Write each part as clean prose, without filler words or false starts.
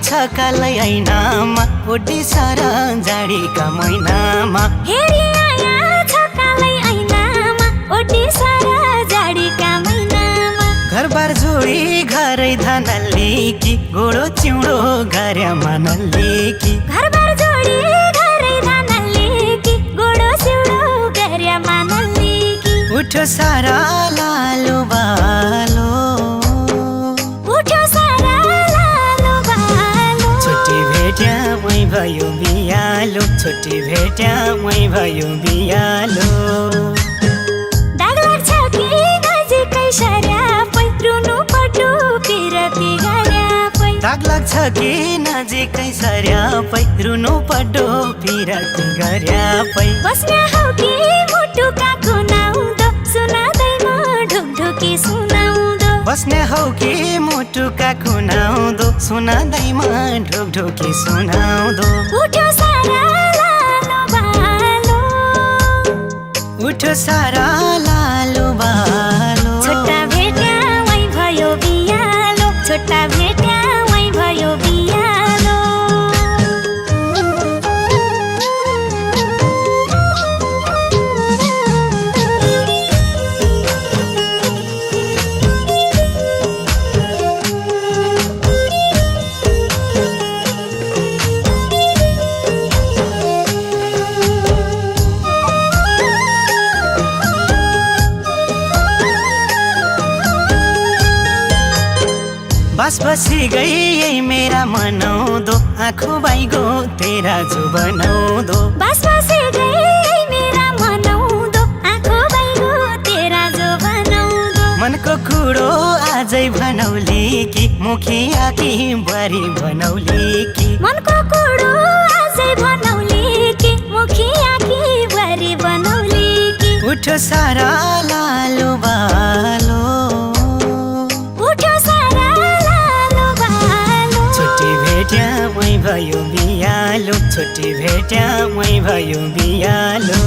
छकालै ऐनामा OT सारा जाडीका महिनामा हेरी आया छकालै ऐनामा ओटी सारा जाडीका महिनामा घरबार जोडी घरै धानल्ली कि गोडो चिउँडो गर्यामा नल्ली कि घरबार जोडी घरै धानल्ली कि गोडो चिउँडो गर्यामा नल्ली कि उठ्यो सारा लालो बालो उठ्यो सारा लालो बालो छुट्टी भेट्या मै भयो बियालो छुट्टी भेट्या मै भयो बियालो दाग लाग्छ कि नजिकै सर्यापै रुनु पटु पिरती गर्यापै दाग लाग्छ कि नजिकै सर्यापै रुनु पड्डो पिरती गर्यापै बस्ने हौ कि मुटुका कुनाउँदो सुनादैमा ढुकढुकी सुनाउँदो बस्ने हौ कि मुटुका कुनाउँदो सुनादैमा ढुकढुकी सुनाउँदो उठ्यो सारा लालो बालो उठ्यो सारा लालो बालो छोटा भेट्या वै भयो बियालो छोटा भेट्या वै भयो बियालो बस बसी गई यही मेरा मनाउँदो आँखो बाइगो तेरा जो बनाउँदो बस बसी गई मेरा मनाउँदो आँखो बाइगो तेरा जो बनाउँदो मनको कुरो आजै बनौली कि मुखिया कि बरी बनौली कि मनको कुरो आजै बनौली कि मुखिया कि बरी बनौली कि उठ्यो सारा लालो बालो उठ्यो सारा लालो बालो छुट्टी भेट्या मै भयो बियालो छुट्टी भेट्या मै भयो बियालो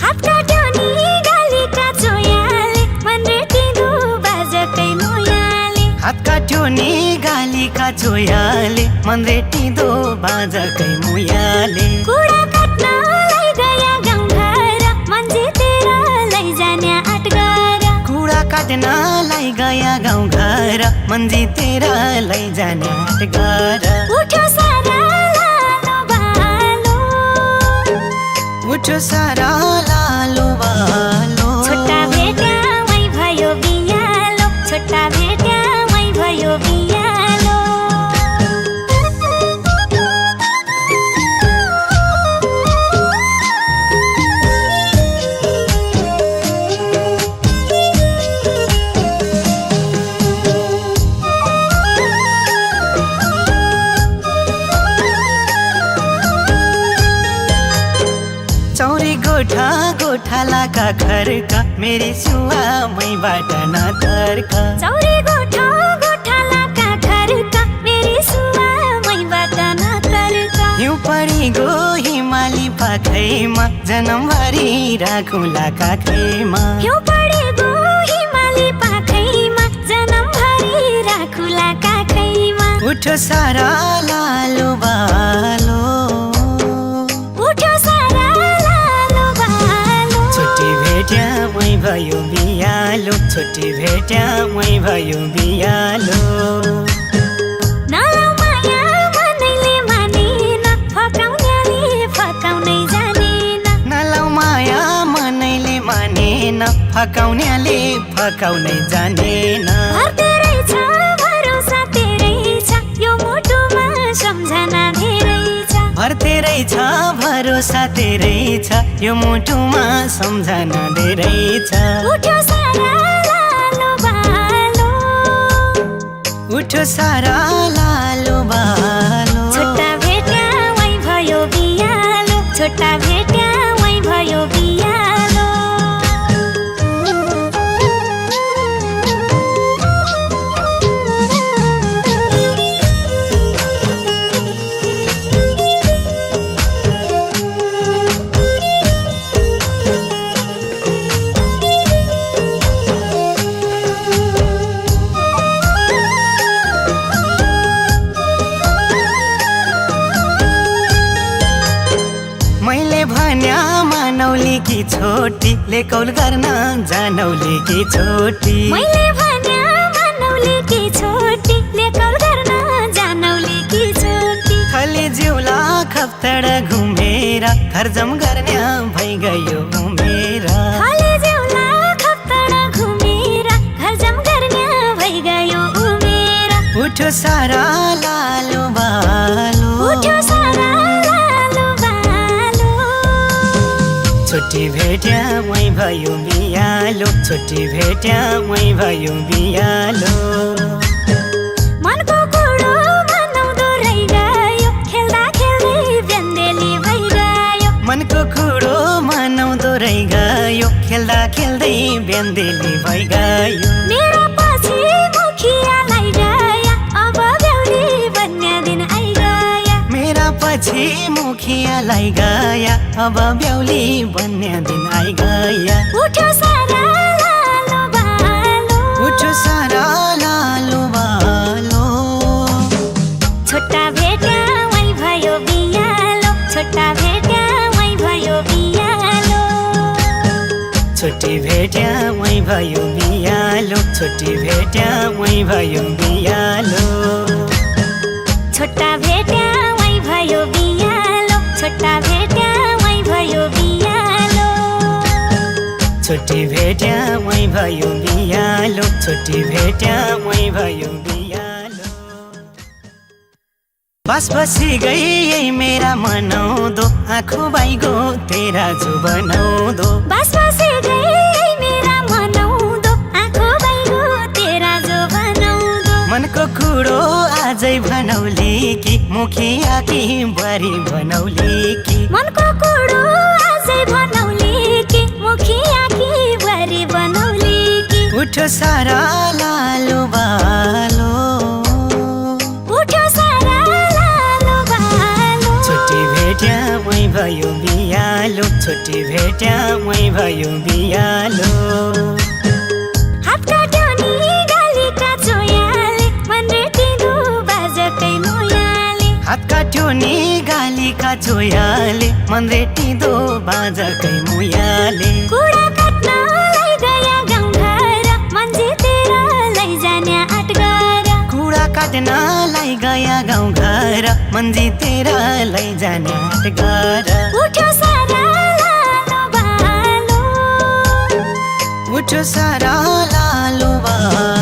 हात काट्यो नि गालीका चोयाले मन रेटिँदो बाजकै मोयाले हात काट्यो नि गालीका चोयाले मन रेटिँदो बाजाकै मुयाले कुडा काट्नलाई गया गाउँघर मन जितेर लैजाने आँट गर कुडा काट्नलाई गया गाउँघर मन जितेर लैजाने आँट गर उठ्यो सारा लालो बालो उठ्यो सारा लालो बालो छोटा भेट्या वै भयो बियालो छोटा भेट्या वै भयो बियालो चौरी गोठा गोठालाका घरका मेरी सुवा मैबाट नतर्का चौरी गोठा गोठालाका घरका मेरी सुवा मैबाट नतर्का हिउँ परी गो हिमाली पाखैमा जनमभरि राखुला काखैमा हिउँ परेको हिमाली पाखैमा जनमभरि राखुला काखैमा उठ्यो सारा लालो बालो उठ्यो सारा लालो बालो छुट्टी भेट्या मै भयो बियालो छुट्टी भेट्या मै भयो बियालो नलाउ माया मनैले मानेन फकाउनेले फकाउनै जानेन नलाउ माया मनैले मानेन फकाउनेले फकाउनै जानेन भर्ते रहेछ भरोसा तेरै छ यो मुटुमा सम्झना धेरै छ भर्ते रहेछ भरोसा तेरै छ यो मुटुमा सम्झना धेरै छ उठ्यो सारा लालो बालो उठ्यो सारा लालो बालो छोटा भेट्या वै भयो बियालो छोटा भेट्या वै भयो बियालो कि छोटी लेकौल गर्न जानौले कि छोटी मैले भन्या मानौले कि छोटी लेकौल गर्न जानौले कि छोटी खाली जिउला खप्तडा घुमेर खर्जम गर्ने भइगयो उमेर खाली जिउला खप्तडा घुमेर खर्जम गर्ने भइगयो उमेर उठो सारा लालो बालो उठो सारा लालो बालो छुट्टी भेट्या मै भयो बियालो छुट्टी भेट्या मै भयो बियालो मनको कुरो मनाउँदो रहिगयो खेल्दा खेल्दै बेन्देली भइगयो मनको कुरो मनाउँदो रहिगयो खेल्दा खेल्दै बेन्देली भइगयो मेरा पछि मुखियालाई गया अब बेहुली बन्ने दिन आइगया मेरा पछि मुखियालाई गया अब बेहुली बन्ने दिन आइगया उठो सारा लालो बालो उठो सारा लालो बालो छोटा भेट्या मै भयो बियालो छोटा भेट्या मै भयो बियालो छुट्टी भेट्या मै भयो बियालो छुट्टी भेट्या मै भयो बियालो छोटा भेट्या मै भयो बियालो छोटा भेट्या मै भयो बियालो छुट्टी भेट्या मै भयो बियालो छुट्टी भेट्या मै भयो बियालो बस बसी गई यही मेरा मनाउँदो आँखों बाइगो तेरा जो बनाउँदो बस बसी गई मेरा मनाउँदो आँखों बाइगो तेरा जो बनाउँदो मनको कुरो आजै बनौली कि मुखिया कि बुहारी बनौली कि मनको कुरो आजै बनौली कि मुखिया कि बुहारी बनौली कि उठो सारा लालो बालो उठो सारा लालो बालो छुट्टी भेट्या मै भयो बियालो छुट्टी भेट्या मै भयो बियालो हात काट्यो नि गालीका चोयाले मन रेटिँदो बाजकै मोयाले हात काट्यो नि गालीका चोयाले मन रेटिँदो बाजाकै मुयाले कुडा काट्नलाई गया गाउँघर मन जितेर लैजाने आँट गर कुडा काट्नलाई गया गाउँघर मन जितेर लैजाने आँट गर उठो सारा लालो बालो उठो सारा लालो बालो